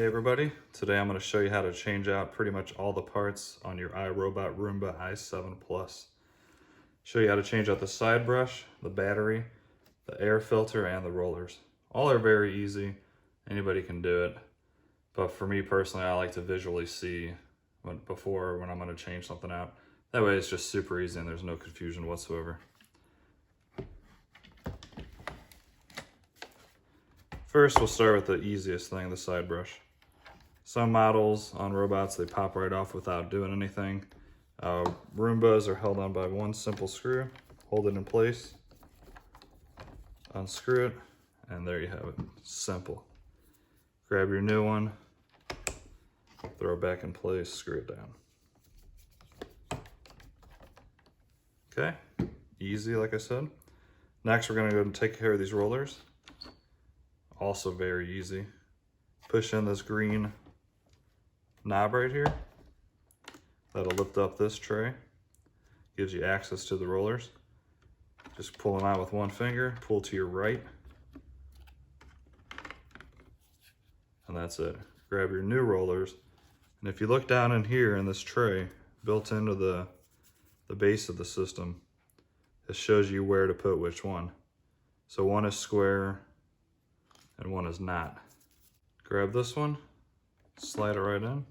Hey everybody, today I'm going to show you how to change out pretty much all the parts on your iRobot Roomba i7 Plus. Show you how to change out the side brush, the battery, the air filter, and the rollers. All are very easy, anybody can do it, but for me personally I like to visually see when I'm going to change something out. That way it's just super easy and there's no confusion whatsoever. First we'll start with the easiest thing, the side brush. Some models on robots, they pop right off without doing anything. Roombas are held on by one simple screw. Hold it in place, unscrew it, and there you have it. Simple. Grab your new one, throw it back in place, screw it down. Okay, easy like I said. Next we're gonna go and take care of these rollers. Also very easy. Push in this green knob right here. That'll lift up this tray. Gives you access to the rollers. Just pull them out with one finger, pull to your right. And that's it. Grab your new rollers. And if you look down in here in this tray, built into the base of the system, it shows you where to put which one. So one is square and one is not. Grab this one, slide it right in.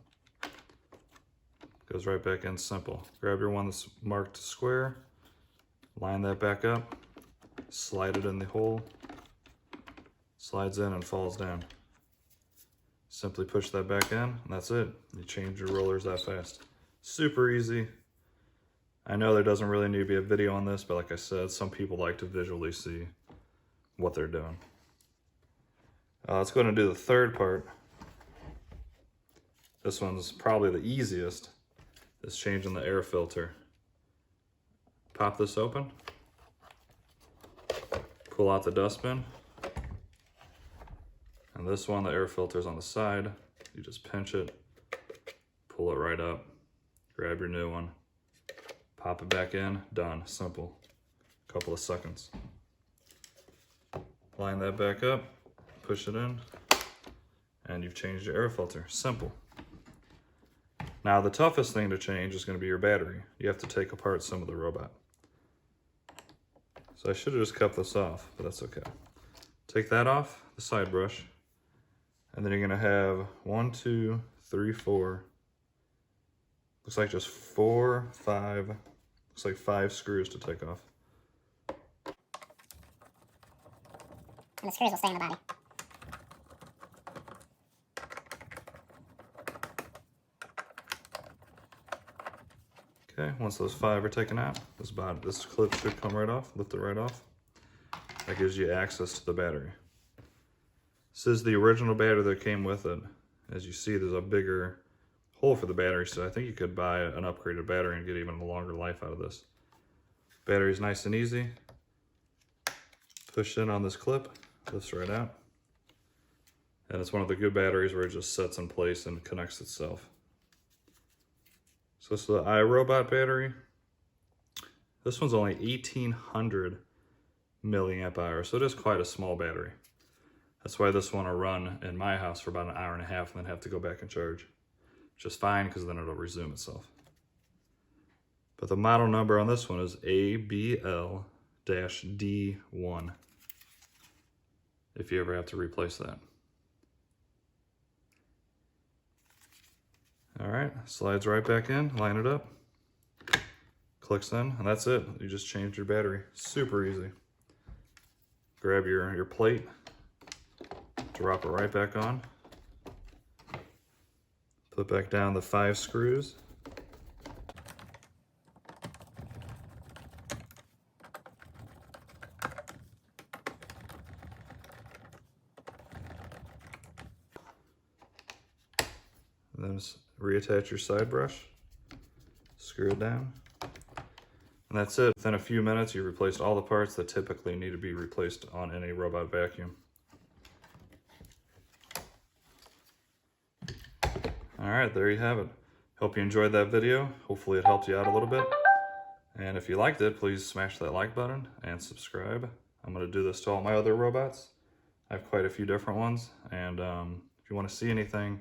Goes right back in, simple. Grab your one that's marked square, line that back up, slide it in the hole, slides in and falls down. Simply push that back in, and that's it. You change your rollers that fast. Super easy. I know there doesn't really need to be a video on this, but like I said, some people like to visually see what they're doing. Let's go ahead and do the third part. This one's probably the easiest. Is changing the air filter. Pop this open, pull out the dustbin, and this one, the air filter's on the side. You just pinch it, pull it right up, grab your new one, pop it back in, done, simple. Couple of seconds. Line that back up, push it in, and you've changed your air filter, simple. Now the toughest thing to change is going to be your battery. You have to take apart some of the robot. So I should have just cut this off, but that's okay. Take that off, the side brush, and then you're going to have 1, 2, 3, 4. Looks like just 4, 5. Looks like 5 screws to take off. And the screws will stay in the body. Okay, once those 5 are taken out, this clip should come right off, lift it right off. That gives you access to the battery. This is the original battery that came with it. As you see, there's a bigger hole for the battery, so I think you could buy an upgraded battery and get even a longer life out of this. Battery's nice and easy. Push in on this clip, lifts right out. And it's one of the good batteries where it just sets in place and connects itself. So this is the iRobot battery. This one's only 1800 milliamp hours, so it is quite a small battery. That's why this one will run in my house for about an hour and a half and then have to go back and charge. Which is fine because then it'll resume itself. But the model number on this one is ABL-D1. If you ever have to replace that. All right, slides right back in, line it up, clicks in, and that's it. You just changed your battery. Super easy. Grab your plate, drop it right back on, put back down the 5 screws. And then just reattach your side brush, screw it down, and that's it. Within a few minutes, you've replaced all the parts that typically need to be replaced on any robot vacuum. All right, there you have it. Hope you enjoyed that video. Hopefully it helped you out a little bit. And if you liked it, please smash that like button and subscribe. I'm gonna do this to all my other robots. I have quite a few different ones, and if you you want to see anything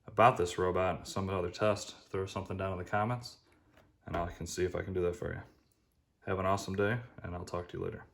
about this robot, some other test, throw something down in the comments, and I can see if I can do that for you. Have an awesome day, and I'll talk to you later.